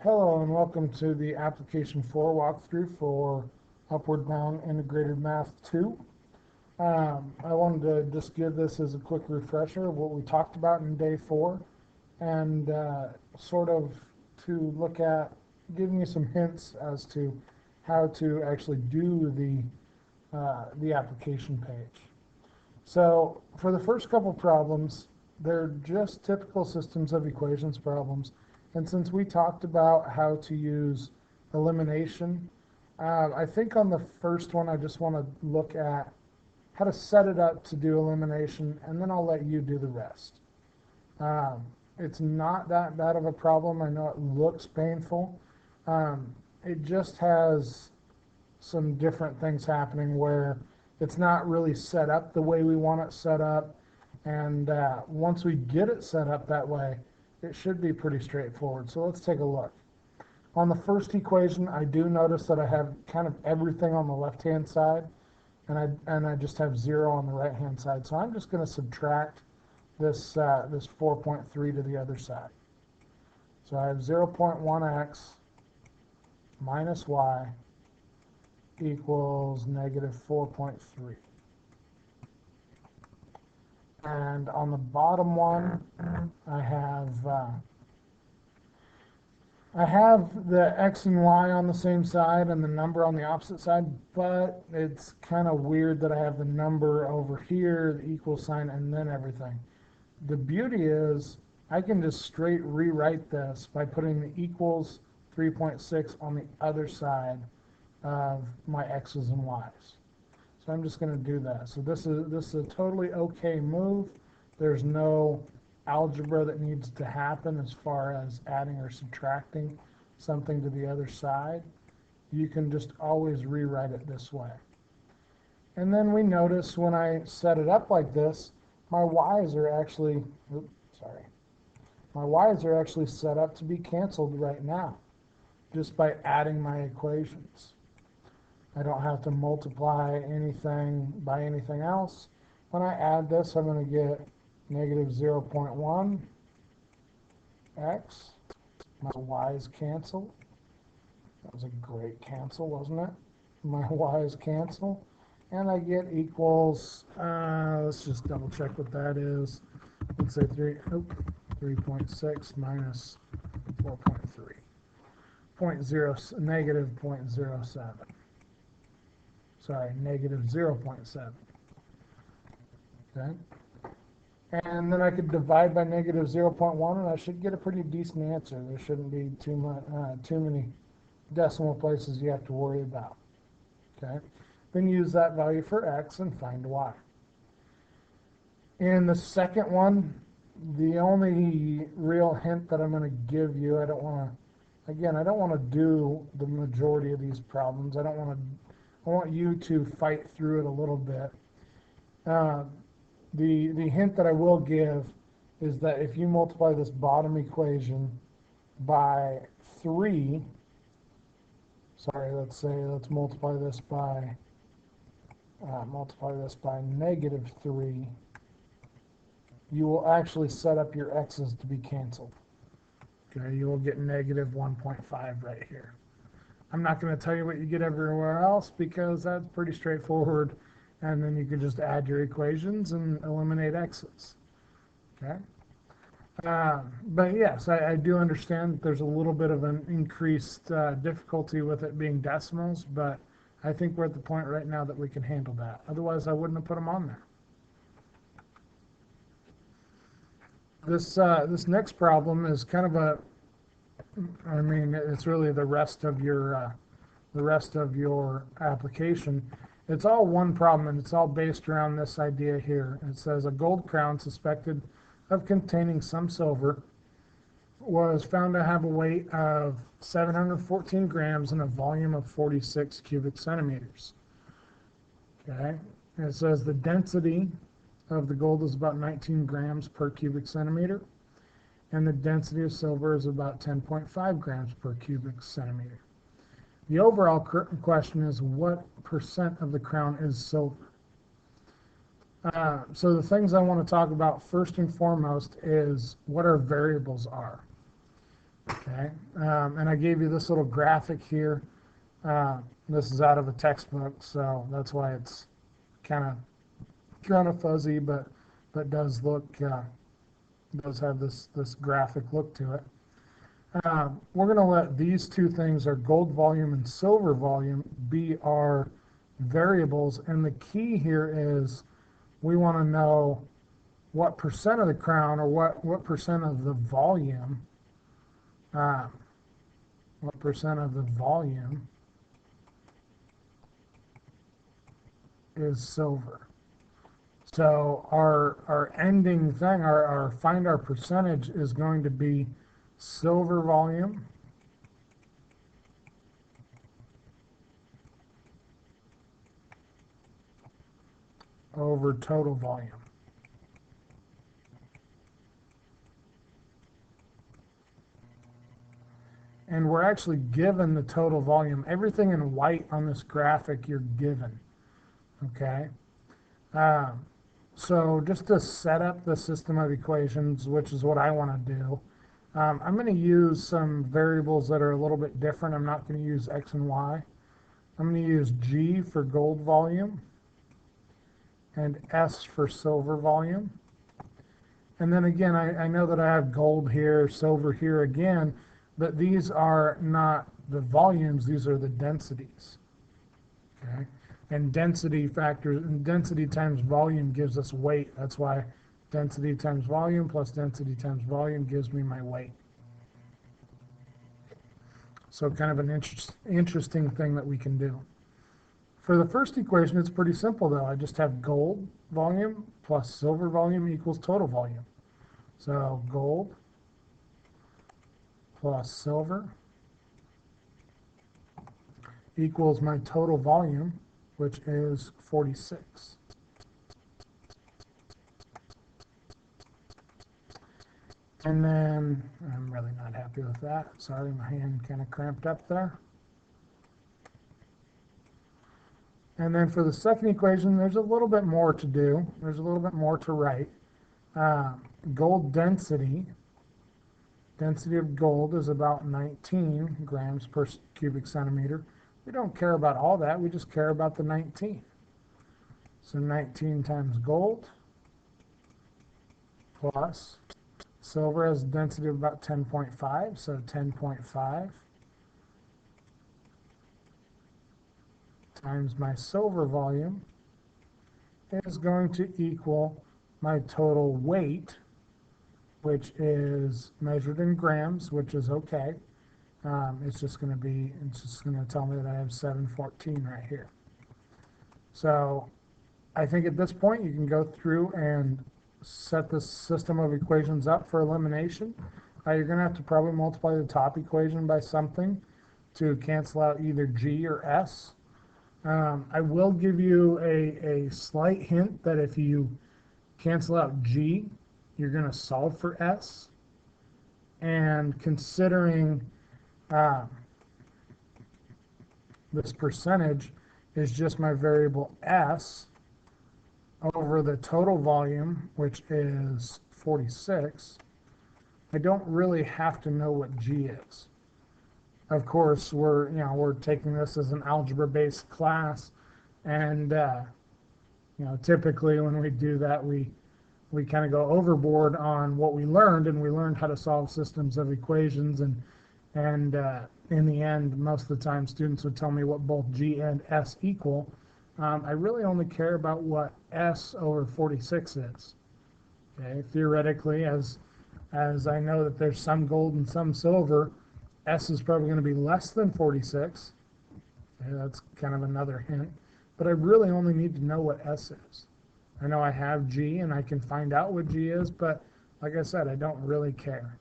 Hello and welcome to the Application 4 walkthrough for Upward Bound Integrated Math 2. I wanted to just give this as a quick refresher of what we talked about in Day 4 and sort of to look at giving you some hints as to how to actually do the application page. So for the first couple problems, they're just typical systems of equations problems. And since we talked about how to use elimination, I think on the first one, I just want to look at how to set it up to do elimination, and then I'll let you do the rest. It's not that bad of a problem. I know it looks painful. It just has some different things happening where it's not really set up the way we want it set up. And once we get it set up that way, it should be pretty straightforward. So let's take a look. On the first equation, I do notice that I have kind of everything on the left-hand side, and I just have 0 on the right-hand side. So I'm just going to subtract this 4.3 to the other side. So I have 0.1x minus y equals negative 4.3. And on the bottom one, I have the x and y on the same side and the number on the opposite side, but it's kind of weird that I have the number over here, the equal sign, and then everything. The beauty is I can just straight rewrite this by putting the equals 3.6 on the other side of my x's and y's. So I'm just going to do that. So this is a totally okay move. There's no algebra that needs to happen as far as adding or subtracting something to the other side. You can just always rewrite it this way. And then we notice when I set it up like this, my y's are actually, my y's are actually set up to be canceled right now, just by adding my equations. I don't have to multiply anything by anything else. When I add this, I'm going to get negative 0.1 x. My y's cancel. That was a great cancel, wasn't it? My y's cancel. And I get equals, let's just double check what that is. Let's say 3.6 minus 4.3. Negative 0.07. Sorry, negative 0.7. Okay. And then I could divide by negative 0.1, and I should get a pretty decent answer. There shouldn't be too many decimal places you have to worry about. Okay. Then use that value for x and find y. In the second one, the only real hint that I'm going to give you, I don't want to do the majority of these problems. I want you to fight through it a little bit. The hint that I will give is that if you multiply this bottom equation by 3, let's multiply this by negative 3, you will actually set up your x's to be canceled. Okay, you will get negative 1.5 right here. I'm not going to tell you what you get everywhere else because that's pretty straightforward, and then you can just add your equations and eliminate x's. Okay? But yes, I do understand that there's a little bit of an increased difficulty with it being decimals, but I think we're at the point right now that we can handle that. Otherwise, I wouldn't have put them on there. This next problem is kind of it's really the rest of your application. It's all one problem, and it's all based around this idea here. It says a gold crown suspected of containing some silver was found to have a weight of 714 grams and a volume of 46 cubic centimeters. Okay, and it says the density of the gold is about 19 grams per cubic centimeter, and the density of silver is about 10.5 grams per cubic centimeter. The overall question is, what percent of the crown is silver? So the things I want to talk about first and foremost is what our variables are. Okay, Okay, and I gave you this little graphic here. This is out of a textbook, so that's why it's kind of fuzzy, but does look does have this graphic look to it. We're going to let these two things, our gold volume and silver volume, be our variables, and the key here is we want to know what percent of the crown, or what percent of the volume, what percent of the volume is silver. So our ending thing, our find our percentage, is going to be silver volume over total volume. And we're actually given the total volume. Everything in white on this graphic you're given, okay? So just to set up the system of equations, which is what I want to do, I'm going to use some variables that are a little bit different. I'm not going to use X and Y. I'm going to use G for gold volume and S for silver volume. And then again, I know that I have gold here, silver here again, but these are not the volumes, these are the densities. Okay? And density factors, and density times volume gives us weight. That's why density times volume plus density times volume gives me my weight. So kind of an interesting thing that we can do. For the first equation, it's pretty simple though. I just have gold volume plus silver volume equals total volume. So gold plus silver equals my total volume, which is 46. And then, I'm really not happy with that. Sorry, my hand kind of cramped up there. And then for the second equation, there's a little bit more to do. There's a little bit more to write. Gold density of gold is about 19 grams per cubic centimeter. We don't care about all that. We just care about the 19. So 19 times gold plus silver has a density of about 10.5, so 10.5 times my silver volume is going to equal my total weight, which is measured in grams, which is okay. It's just going to tell me that I have 714 right here. So I think at this point you can go through and set this system of equations up for elimination. You're going to have to probably multiply the top equation by something to cancel out either G or S. I will give you a slight hint that if you cancel out G, you're going to solve for S. And considering this percentage is just my variable S over the total volume, which is 46, I don't really have to know what G is. Of course, we're taking this as an algebra-based class, and typically when we do that, we kind of go overboard on what we learned, and we learned how to solve systems of equations, and in the end, most of the time, students would tell me what both G and S equal. I really only care about what S over 46 is. Okay, theoretically, as I know that there's some gold and some silver, S is probably going to be less than 46. Okay, that's kind of another hint. But I really only need to know what S is. I know I have G and I can find out what G is, but like I said, I don't really care.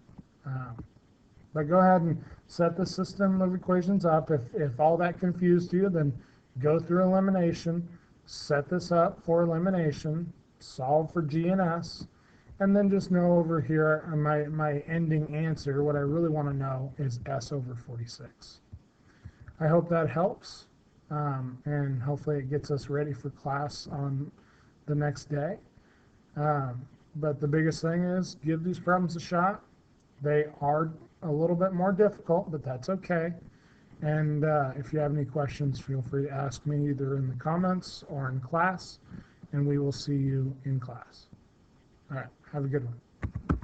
But go ahead and set the system of equations up. If all that confused you, then go through elimination, set this up for elimination, solve for G and S, and then just know over here my ending answer, what I really want to know is S over 46. I hope that helps, and hopefully it gets us ready for class on the next day. But the biggest thing is give these problems a shot. They are a little bit more difficult, but that's okay. And if you have any questions, feel free to ask me either in the comments or in class, and we will see you in class. All right, have a good one.